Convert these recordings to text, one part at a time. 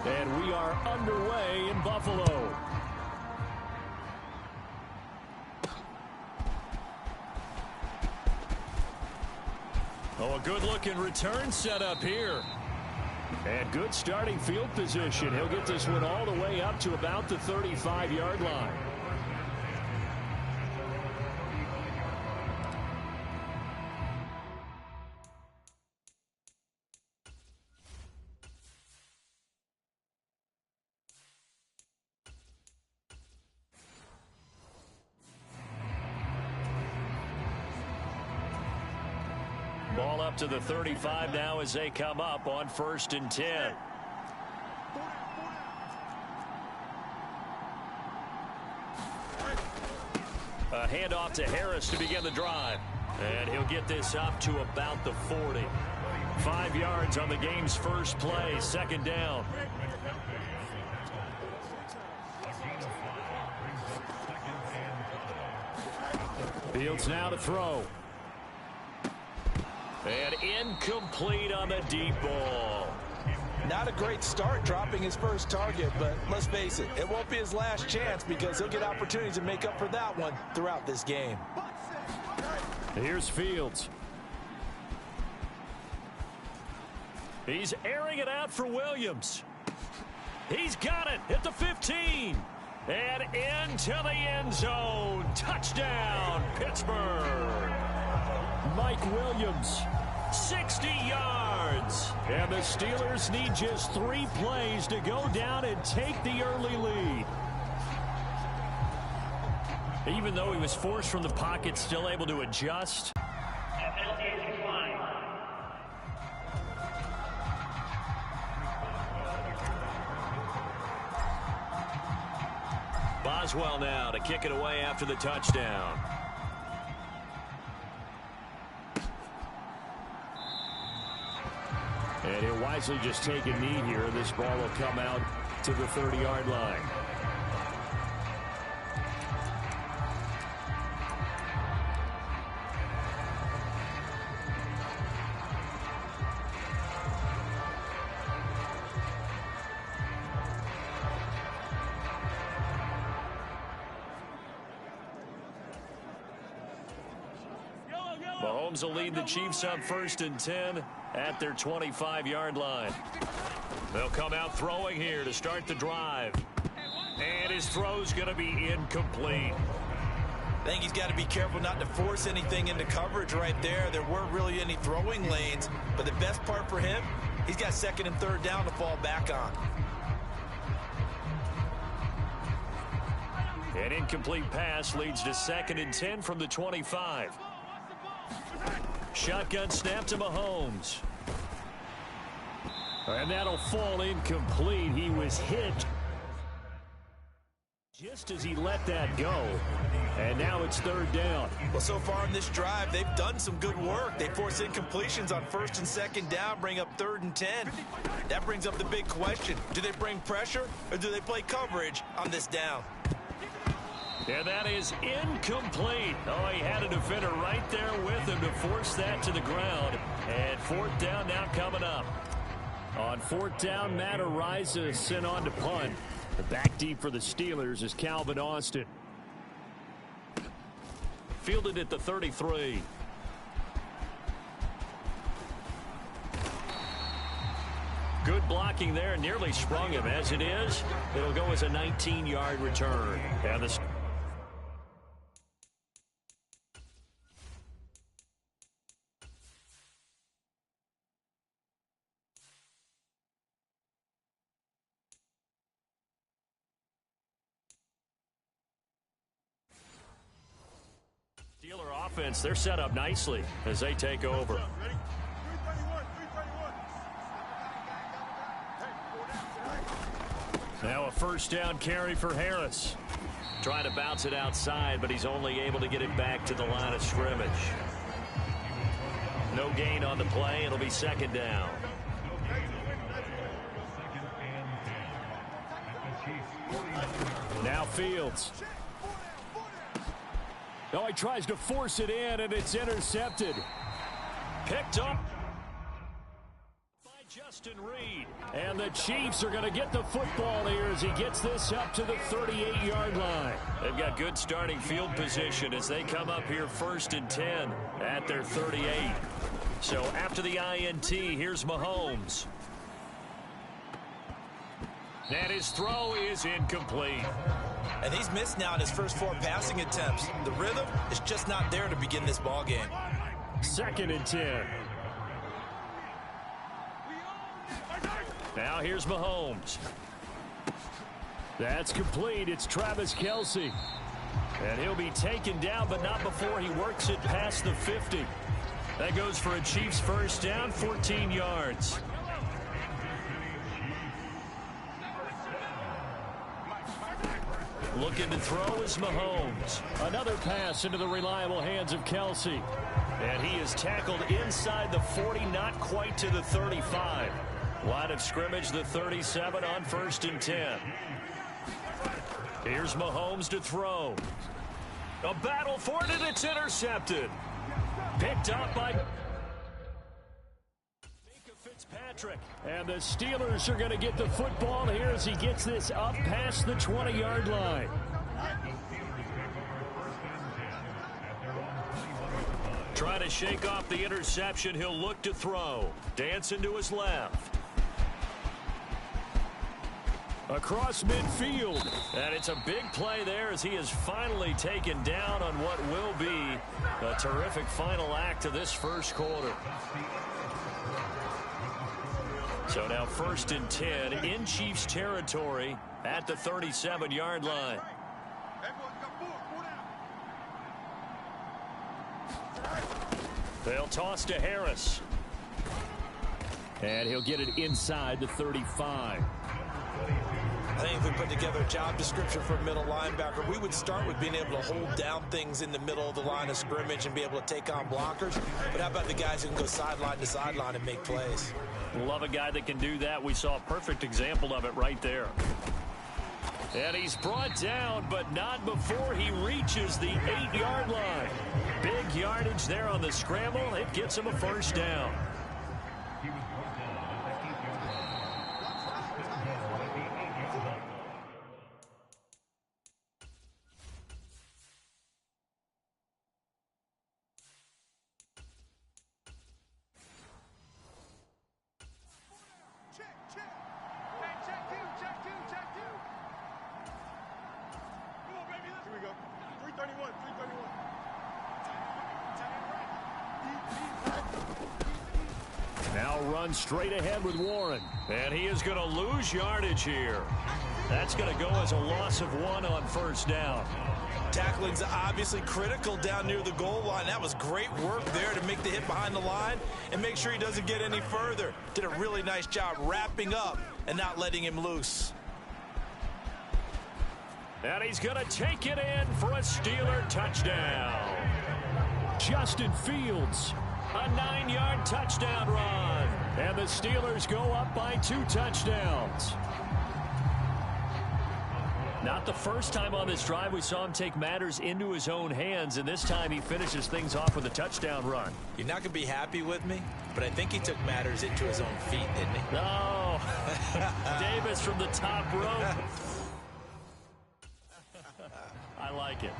And we are underway in Buffalo. Oh, a good-looking return set up here. And good starting field position. He'll get this one all the way up to about the 35-yard line. Ball up to the 35 now as they come up on 1st and 10. A handoff to Harris to begin the drive. And he'll get this up to about the 40. 5 yards on the game's first play, 2nd down. Fields now to throw. And incomplete on the deep ball. Not a great start dropping his first target, but let's face it, it won't be his last chance because he'll get opportunities to make up for that one throughout this game. Here's Fields. He's airing it out for Williams. He's got it at the 15. And into the end zone. Touchdown, Pittsburgh. Mike Williams, 60 yards. And the Steelers need just 3 plays to go down and take the early lead. Even though he was forced from the pocket, still able to adjust. Boswell now to kick it away after the touchdown. And he'll wisely just take a knee here. This ball will come out to the 30-yard line. Mahomes will lead the Chiefs up 1st and 10 at their 25-yard line. They'll come out throwing here to start the drive. And his throw's going to be incomplete. I think he's got to be careful not to force anything into coverage right there. There weren't really any throwing lanes, but the best part for him, he's got 2nd and 3rd down to fall back on. An incomplete pass leads to 2nd and 10 from the 25. Shotgun snap to Mahomes. And that'll fall incomplete. He was hit just as he let that go. And now it's 3rd down. Well, so far in this drive, they've done some good work. They force incompletions on 1st and 2nd down, bring up 3rd and 10. That brings up the big question. Do they bring pressure or do they play coverage on this down? And that is incomplete. Oh, he had a defender right there with him to force that to the ground. And 4th down now coming up. On 4th down, Matt Araiza sent on to punt. The back deep for the Steelers is Calvin Austin. Fielded at the 33. Good blocking there. Nearly sprung him. As it is, it'll go as a 19-yard return. And the Steeler offense, they're set up nicely as they take over. Now a 1st down carry for Harris. Trying to bounce it outside, but he's only able to get it back to the line of scrimmage. No gain on the play. It'll be 2nd down. Now Fields. Oh, he tries to force it in, and it's intercepted. Picked up by Justin Reed. And the Chiefs are going to get the football here as he gets this up to the 38-yard line. They've got good starting field position as they come up here 1st and 10 at their 38. So after the INT, here's Mahomes. And his throw is incomplete. And he's missed now in his first 4 passing attempts. The rhythm is just not there to begin this ball game. 2nd and 10. Now here's Mahomes. That's complete. It's Travis Kelce. And he'll be taken down, but not before he works it past the 50. That goes for a Chiefs first down, 14 yards. Looking to throw is Mahomes. Another pass into the reliable hands of Kelce. And he is tackled inside the 40, not quite to the 35. Line of scrimmage, the 37 on 1st and 10. Here's Mahomes to throw. A battle for it, and it's intercepted. Picked up by Fitzpatrick. And the Steelers are going to get the football here as he gets this up past the 20-yard line. Trying to shake off the interception. He'll look to throw. Dancing to his left. Across midfield. And it's a big play there as he is finally taken down on what will be a terrific final act of this first quarter. So now 1st and 10 in Chiefs territory at the 37-yard line. They'll toss to Harris. And he'll get it inside the 35. I think if we put together a job description for a middle linebacker, we would start with being able to hold down things in the middle of the line of scrimmage and be able to take on blockers. But how about the guys who can go sideline to sideline and make plays? Love a guy that can do that. We saw a perfect example of it right there. And he's brought down, but not before he reaches the 8-yard line. Big yardage there on the scramble. It gets him a first down. Now run straight ahead with Warren. And he is going to lose yardage here. That's going to go as a loss of 1 on first down. Tackling's obviously critical down near the goal line. That was great work there to make the hit behind the line and make sure he doesn't get any further. Did a really nice job wrapping up and not letting him loose. And he's going to take it in for a Steeler touchdown. Justin Fields, a 9-yard touchdown run. And the Steelers go up by 2 touchdowns. Not the first time on this drive we saw him take matters into his own hands, and this time he finishes things off with a touchdown run. You're not going to be happy with me, but I think he took matters into his own feet, didn't he? No. Davis from the top rope. I like it.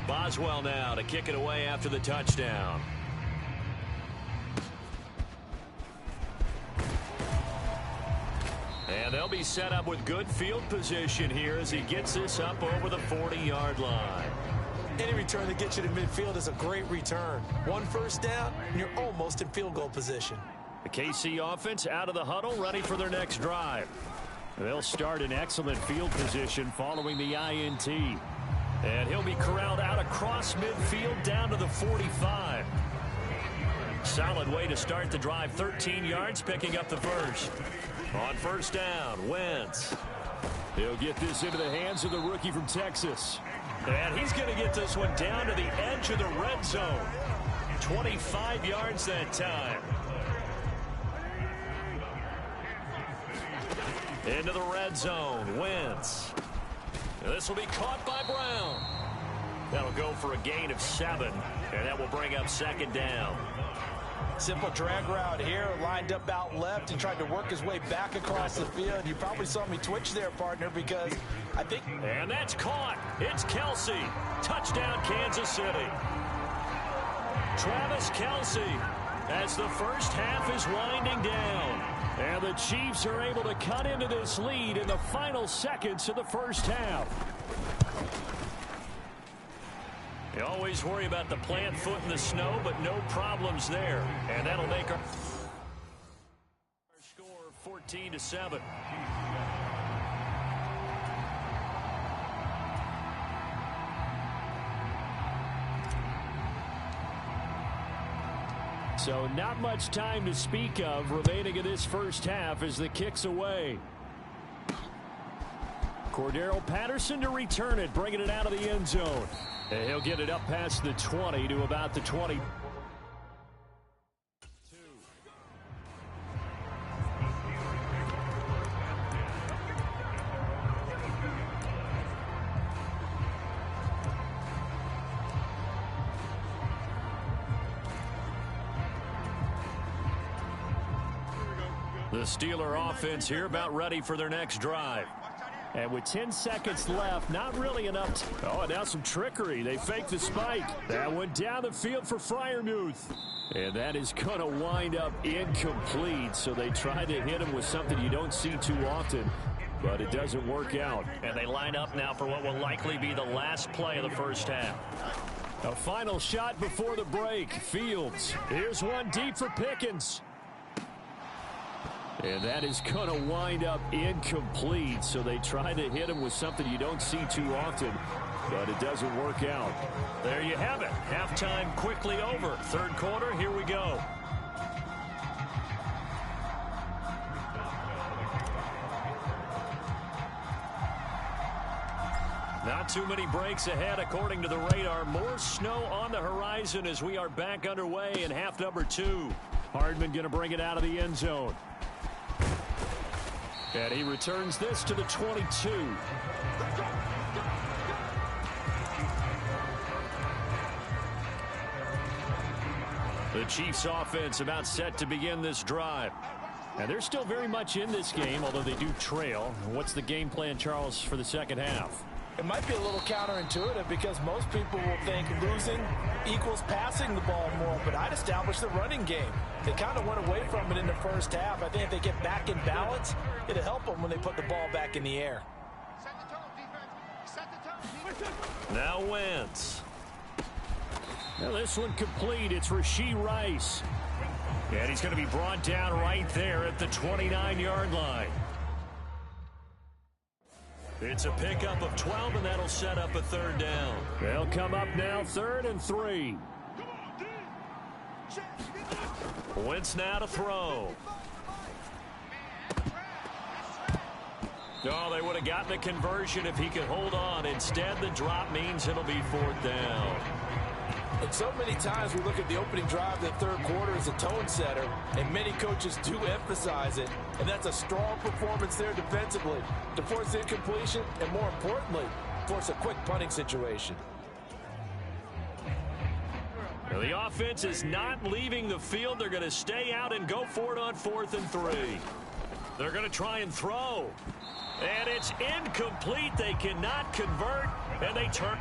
Boswell now to kick it away after the touchdown. And they'll be set up with good field position here as he gets this up over the 40-yard line. Any return that gets you to midfield is a great return. One first down, and you're almost in field goal position. The KC offense out of the huddle, ready for their next drive. They'll start in excellent field position following the INT. And he'll be corralled out across midfield down to the 45. Solid way to start the drive. 13 yards, picking up the first. On first down, Wentz. He'll get this into the hands of the rookie from Texas. And he's going to get this one down to the edge of the red zone. 25 yards that time. Into the red zone, Wentz. This will be caught by Brown. That'll go for a gain of 7, and that will bring up second down. Simple drag route here, lined up out left and tried to work his way back across the field. You probably saw me twitch there, partner, because I think... And that's caught. It's Kelce. Touchdown, Kansas City. Travis Kelce as the first half is winding down. And the Chiefs are able to cut into this lead in the final seconds of the first half. You always worry about the plant foot in the snow, but no problems there. And that'll make our score 14-7. So not much time to speak of remaining in this first half as the kick's away. Cordero Patterson to return it, bringing it out of the end zone. And he'll get it up past the 20 to about the 20. The Steeler offense here about ready for their next drive. And with 10 seconds left, not really enough. Oh, now some trickery. They fake the spike. That went down the field for Freiermuth. And that is going to wind up incomplete. So they try to hit him with something you don't see too often. But it doesn't work out. And they line up now for what will likely be the last play of the first half. A final shot before the break. Fields. Here's one deep for Pickens. And that is going to wind up incomplete. So they try to hit him with something you don't see too often, but it doesn't work out. There you have it. Halftime quickly over. Third quarter, here we go. Not too many breaks ahead according to the radar. More snow on the horizon as we are back underway in half number 2. Hardman going to bring it out of the end zone. And he returns this to the 22. The Chiefs offense about set to begin this drive. And they're still very much in this game, although they do trail. What's the game plan, Charles, for the second half? It might be a little counterintuitive because most people will think losing equals passing the ball more, but I'd establish the running game. They kind of went away from it in the first half. I think if they get back in balance, it'll help them when they put the ball back in the air. Now Wentz. Now this one complete. It's Rashee Rice. And he's going to be brought down right there at the 29-yard line. It's a pickup of 12, and that'll set up a third down. They'll come up now, 3rd and 3. Wentz now to throw. Oh, they would have gotten the conversion if he could hold on. Instead, the drop means it'll be 4th down. And so many times we look at the opening drive of the third quarter as a tone setter, and many coaches do emphasize it. And that's a strong performance there defensively to force incompletion and, more importantly, force a quick punting situation. Now the offense is not leaving the field. They're going to stay out and go for it on 4th and 3. They're going to try and throw. And it's incomplete. They cannot convert, and they turn.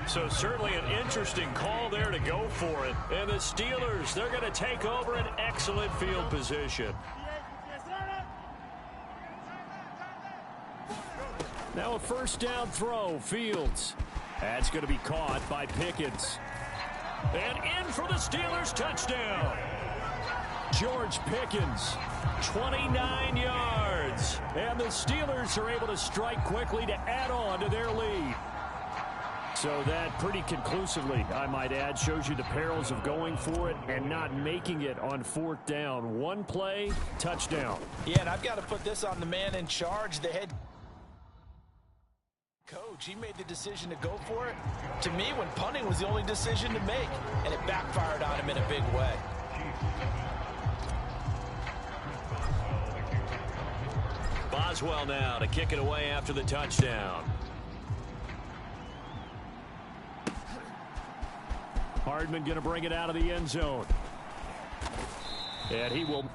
So certainly an interesting call there to go for it. And the Steelers, they're going to take over an excellent field position. Now a first down throw, Fields. That's going to be caught by Pickens. And in for the Steelers touchdown. George Pickens, 29 yards. And the Steelers are able to strike quickly to add on to their lead. So that pretty conclusively, I might add, shows you the perils of going for it and not making it on fourth down. One play, touchdown. Yeah, and I've got to put this on the man in charge, the head coach. He made the decision to go for it. To me, when punting was the only decision to make, and it backfired on him in a big way. Boswell now to kick it away after the touchdown. Hardman going to bring it out of the end zone. And he will...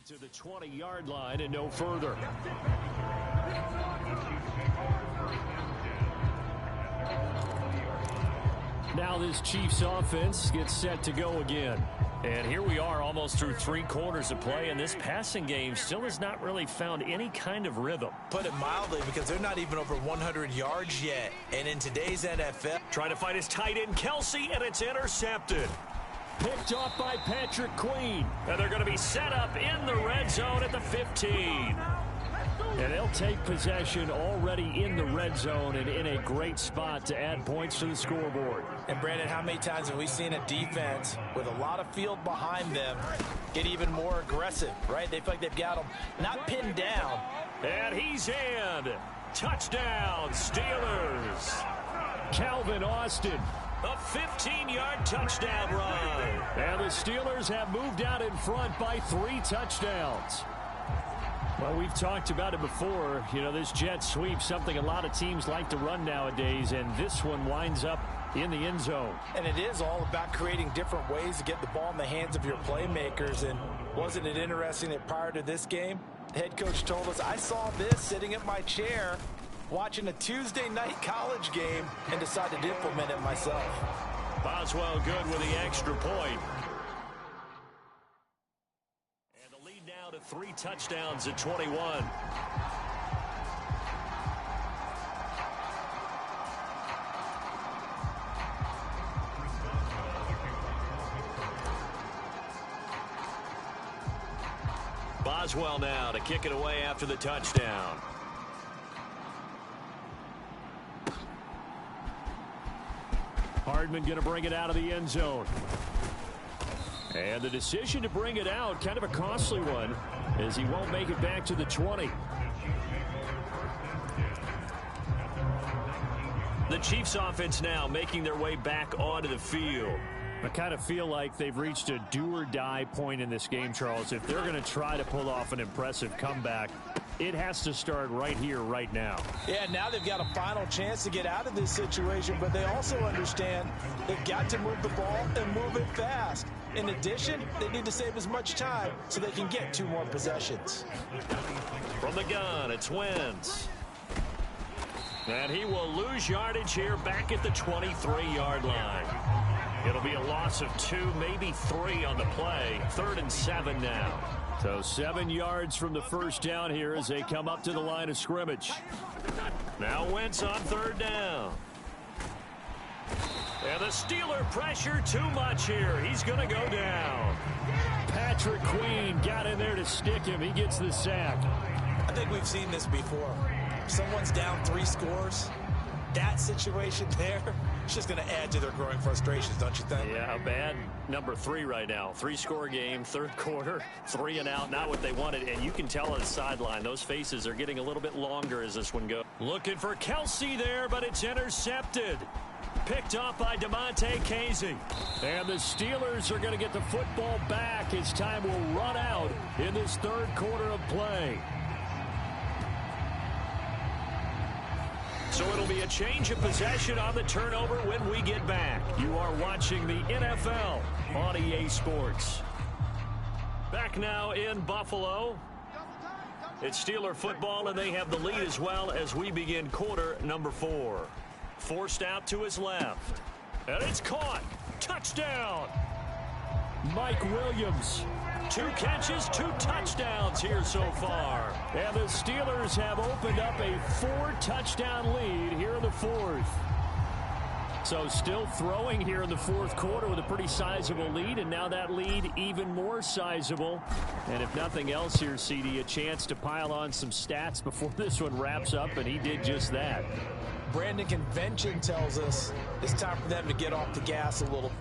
To the 20-yard line and no further. Now this Chiefs offense gets set to go again. And here we are almost through 3 quarters of play, and this passing game still has not really found any kind of rhythm. Put it mildly, because they're not even over 100 yards yet. And in today's NFL... Trying to find his tight end, Kelce, and it's intercepted. Picked off by Patrick Queen. And they're going to be set up in the red zone at the 15. And they'll take possession already in the red zone and in a great spot to add points to the scoreboard. And Brandon, how many times have we seen a defense with a lot of field behind them get even more aggressive, right? They feel like they've got them not pinned down. And he's in. Touchdown, Steelers. Calvin Austin. A 15-yard touchdown run. And the Steelers have moved out in front by 3 touchdowns. Well, we've talked about it before. You know, this jet sweep, something a lot of teams like to run nowadays, and this one winds up in the end zone. And it is all about creating different ways to get the ball in the hands of your playmakers. And wasn't it interesting that prior to this game, the head coach told us, I saw this sitting at my chair watching a Tuesday night college game and decided to implement it myself. Boswell good with the extra point. And the lead now to 3 touchdowns at 21. Boswell now to kick it away after the touchdown. Hardman going to bring it out of the end zone. And the decision to bring it out, kind of a costly one, as he won't make it back to the 20. The Chiefs offense now making their way back onto the field. I kind of feel like they've reached a do-or-die point in this game, Charles. If they're going to try to pull off an impressive comeback, it has to start right here, right now. Yeah, now they've got a final chance to get out of this situation, but they also understand they've got to move the ball and move it fast. In addition, they need to save as much time so they can get 2 more possessions. From the gun, it's Wentz. And he will lose yardage here back at the 23-yard line. It'll be a loss of 2, maybe 3 on the play. 3rd and 7 now. So 7 yards from the first down here as they come up to the line of scrimmage. Now Wentz on 3rd down. And the Steeler pressure too much here. He's going to go down. Patrick Queen got in there to stick him. He gets the sack. I think we've seen this before. Someone's down 3 scores. That situation there, it's just going to add to their growing frustrations, don't you think? Yeah, bad number 3 right now. 3-score game, 3rd quarter, 3 and out, not what they wanted. And you can tell on the sideline, those faces are getting a little bit longer as this one goes. Looking for Kelce there, but it's intercepted. Picked off by DeMonte Casey. And the Steelers are going to get the football back as time will run out in this 3rd quarter of play. So it'll be a change of possession on the turnover when we get back. You are watching the NFL on EA Sports. Back now in Buffalo. It's Steeler football, and they have the lead as well as we begin quarter number 4. Forced out to his left. And it's caught. Touchdown. Mike Williams. 2 catches, 2 touchdowns here so far. And the Steelers have opened up a 4-touchdown lead here in the 4th. So still throwing here in the 4th quarter with a pretty sizable lead, and now that lead even more sizable. And if nothing else here, CD, a chance to pile on some stats before this one wraps up, and he did just that. Brandon, convention tells us it's time for them to get off the gas a little.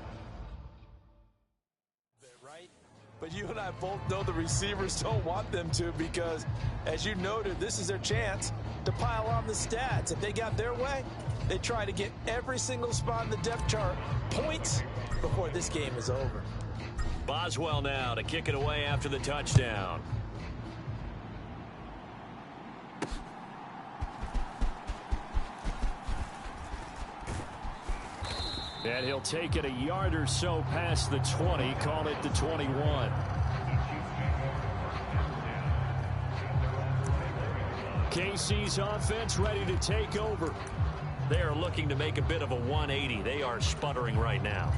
But you and I both know the receivers don't want them to, because, as you noted, this is their chance to pile on the stats. If they got their way, they try to get every single spot in the depth chart points before this game is over. Boswell now to kick it away after the touchdown. And he'll take it a yard or so past the 20, call it the 21. KC's offense ready to take over. They are looking to make a bit of a 180. They are sputtering right now.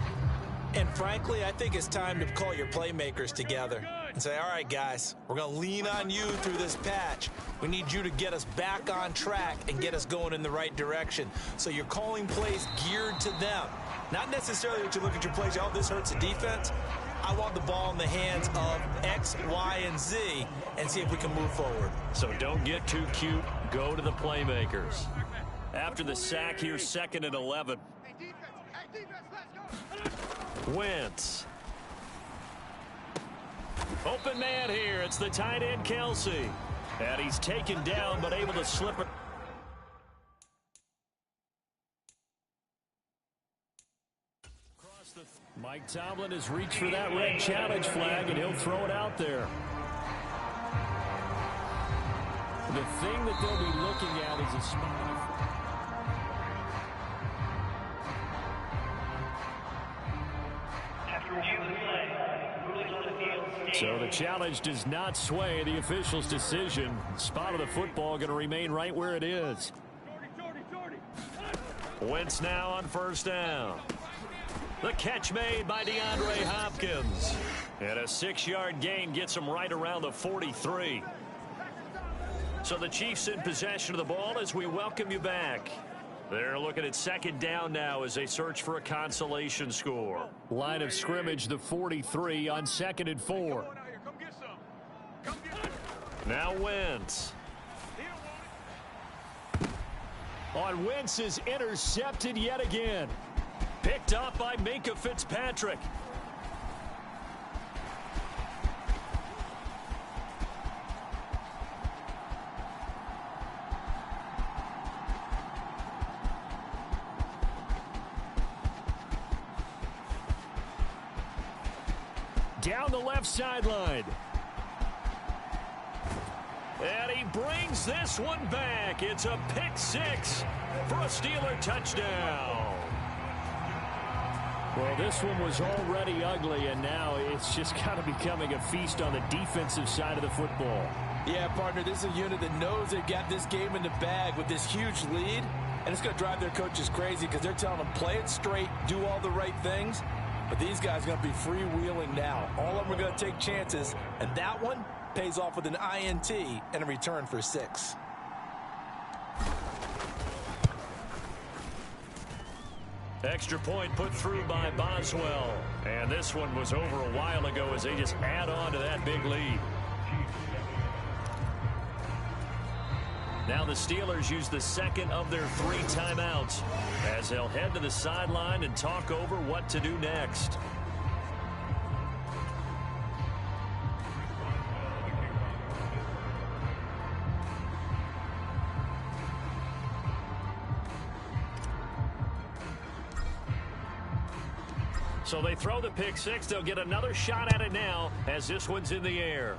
And frankly, I think it's time to call your playmakers together and say, all right, guys, we're going to lean on you through this patch. We need you to get us back on track and get us going in the right direction. So you're calling plays geared to them. Not necessarily that you look at your plays, oh, this hurts the defense. I want the ball in the hands of X, Y, and Z and see if we can move forward. So don't get too cute. Go to the playmakers. After the sack here, 2nd and 11. Wentz. Open man here. It's the tight end, Kelsey. And he's taken down, but able to slip it. Mike Tomlin has reached for that red challenge flag, and he'll throw it out there. The thing that they'll be looking at is a spot. So the challenge does not sway the official's decision. Spot of the football going to remain right where it is. Wentz now on 1st down. The catch made by DeAndre Hopkins. And a 6-yard gain gets him right around the 43. So the Chiefs in possession of the ball as we welcome you back. They're looking at 2nd down now as they search for a consolation score. Line of scrimmage, the 43 on 2nd and 4. Now Wentz. On Wentz is intercepted yet again. Picked up by Minkah Fitzpatrick. Down the left sideline. And he brings this one back. It's a pick 6 for a Steeler touchdown. Well, this one was already ugly, and now it's just kind of becoming a feast on the defensive side of the football. Yeah, partner, this is a unit that knows they've got this game in the bag with this huge lead, and it's going to drive their coaches crazy because they're telling them play it straight, do all the right things. But these guys are going to be freewheeling now. All of them are going to take chances, and that one pays off with an INT and a return for 6. Extra point put through by Boswell. And this one was over a while ago as they just add on to that big lead. Now the Steelers use the 2nd of their 3 timeouts as they'll head to the sideline and talk over what to do next. So they throw the pick 6. They'll get another shot at it now as this one's in the air.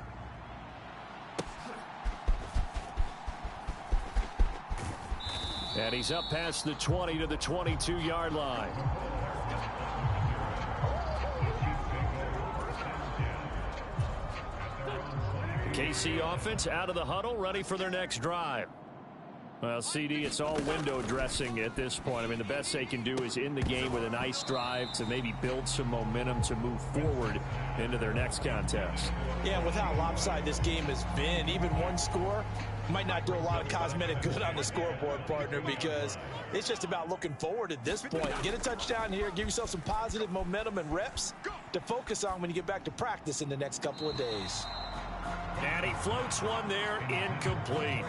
And he's up past the 20 to the 22-yard line. KC offense out of the huddle, ready for their next drive. Well, CD, it's all window dressing at this point. I mean, the best they can do is in the game with a nice drive to maybe build some momentum to move forward into their next contest. Yeah, with how lopsided this game has been, even one score might not do a lot of cosmetic good on the scoreboard, partner, because it's just about looking forward at this point. Get a touchdown here, give yourself some positive momentum and reps to focus on when you get back to practice in the next couple of days. And he floats one there, incomplete.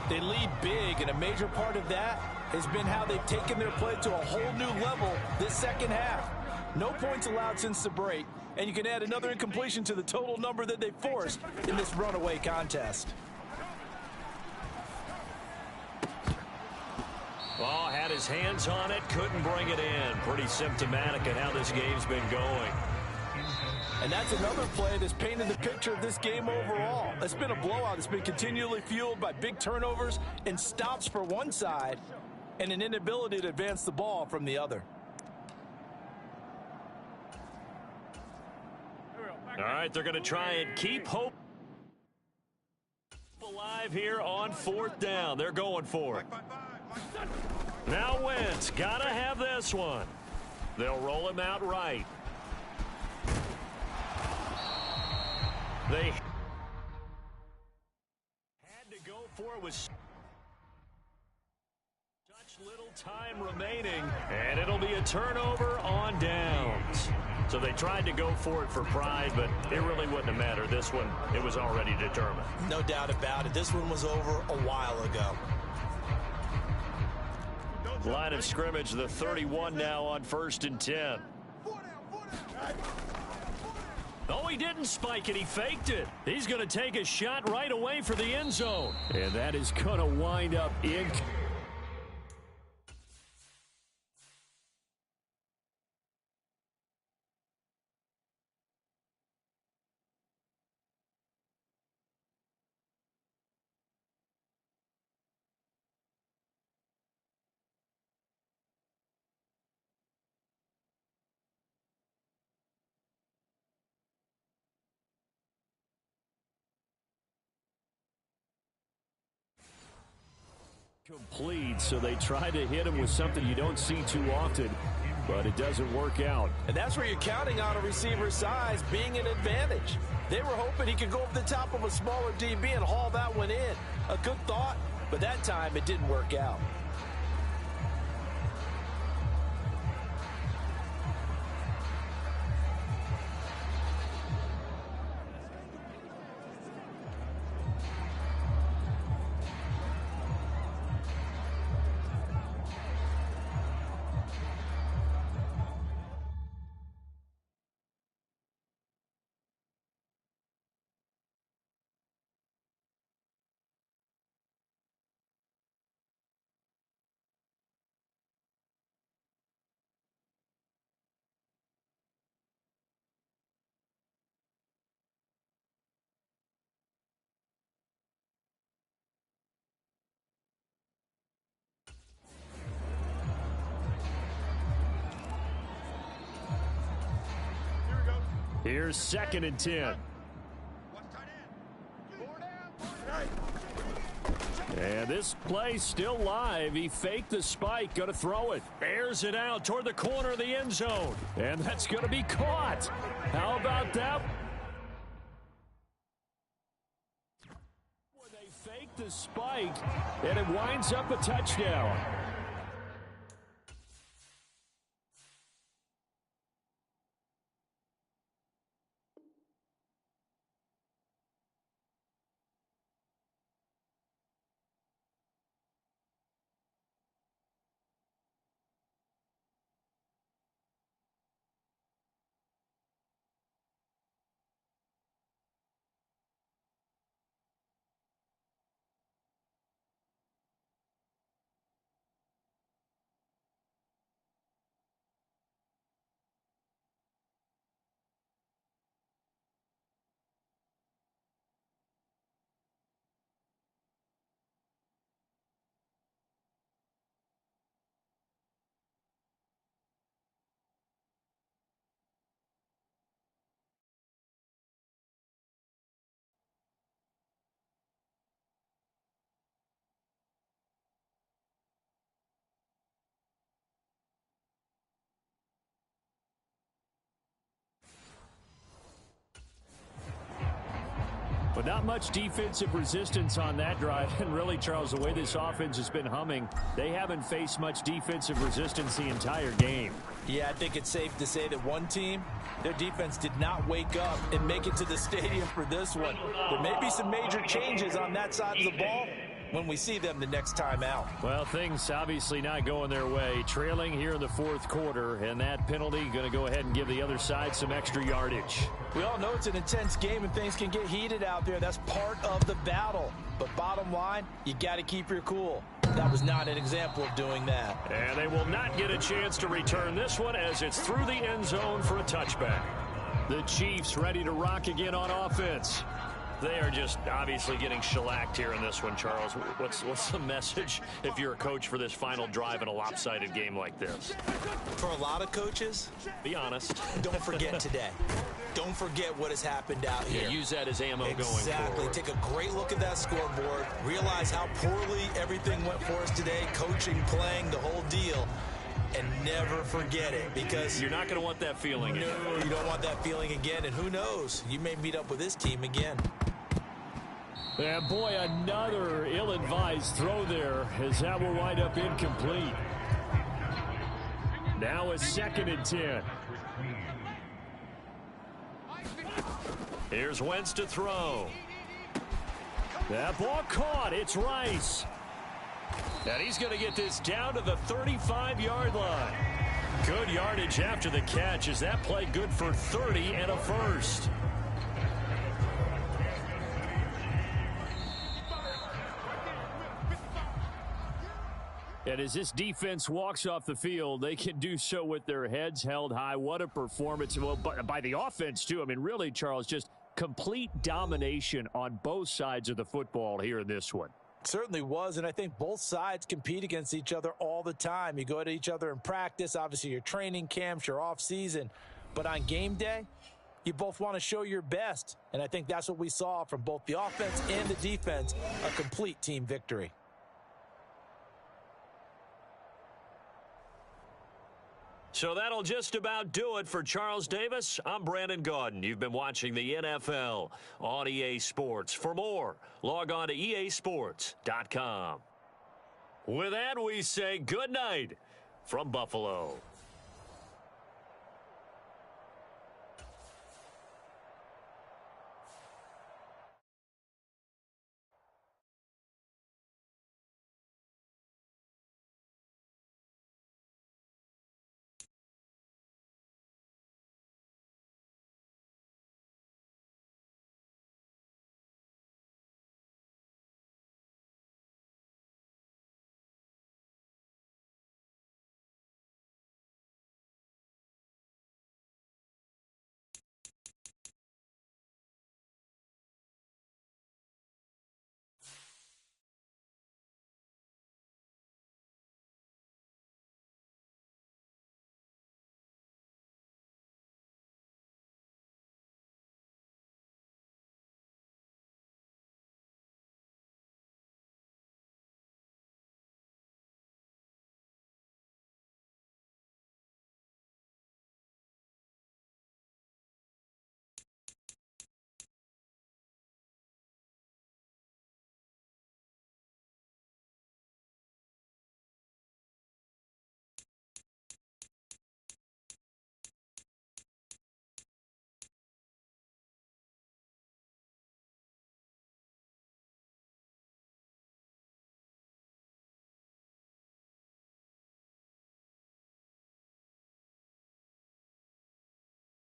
They lead big, and a major part of that has been how they've taken their play to a whole new level this second half. No points allowed since the break, and you can add another incompletion to the total number that they forced in this runaway contest. Oh, had his hands on it, couldn't bring it in. Pretty symptomatic of how this game's been going. And that's another play that's painted the picture of this game overall. It's been a blowout. It's been continually fueled by big turnovers and stops for one side and an inability to advance the ball from the other. All right, they're going to try and keep hope alive here on 4th down. They're going for it. Now Wentz, gotta have this one. They'll roll him out right. They had to go for it with such little time remaining, and it'll be a turnover on downs. So they tried to go for it for pride, but it really wouldn't have mattered. This one, it was already determined. No doubt about it. This one was over a while ago. Line of scrimmage, the 31 now on 1st and 10. Oh, he didn't spike it. He faked it. He's going to take a shot right away for the end zone. And that is going to wind up in. Complete, so they try to hit him with something you don't see too often, but it doesn't work out. And that's where you're counting on a receiver's size being an advantage. They were hoping he could go over the top of a smaller DB and haul that one in. A good thought, but that time it didn't work out. Here's 2nd and 10. And this play still live. He faked the spike, going to throw it. Airs it out toward the corner of the end zone. And that's going to be caught. How about that? Where they fake the spike, and it winds up a touchdown. But not much defensive resistance on that drive. And really, Charles, the way this offense has been humming, they haven't faced much defensive resistance the entire game. Yeah, I think it's safe to say that one team, their defense did not wake up and make it to the stadium for this one. There may be some major changes on that side of the ball when we see them the next time out. Well, things obviously not going their way. Trailing here in the 4th quarter, and that penalty going to go ahead and give the other side some extra yardage. We all know it's an intense game and things can get heated out there. That's part of the battle. But bottom line, you got to keep your cool. That was not an example of doing that. And they will not get a chance to return this one as it's through the end zone for a touchback. The Chiefs ready to rock again on offense. They are just obviously getting shellacked here in this one, Charles. What's the message if you're a coach for this final drive in a lopsided game like this? For a lot of coaches, be honest. Don't forget today. Don't forget what has happened out here. Yeah, use that as ammo going forward. Exactly. Take a great look at that scoreboard. Realize how poorly everything went for us today. Coaching, playing, the whole deal. And never forget it, because you're not going to want that feeling again. No, you don't want that feeling again. And who knows? You may meet up with this team again. And boy, another ill-advised throw there, as that will wind up incomplete. Now a 2nd and 10. Here's Wentz to throw. That ball caught. It's Rice. And he's going to get this down to the 35-yard line. Good yardage after the catch. Is that play good for 30 and a first? And as this defense walks off the field, they can do so with their heads held high. What a performance. Well, by the offense, too. I mean, really, Charles, just complete domination on both sides of the football here in this one. Certainly was, and I think both sides compete against each other all the time. You go at each other in practice, obviously your training camps, your off-season, but on game day, you both want to show your best, and I think that's what we saw from both the offense and the defense, a complete team victory. So that'll just about do it for Charles Davis. I'm Brandon Gaudin. You've been watching the NFL on EA Sports. For more, log on to easports.com. With that, we say good night from Buffalo.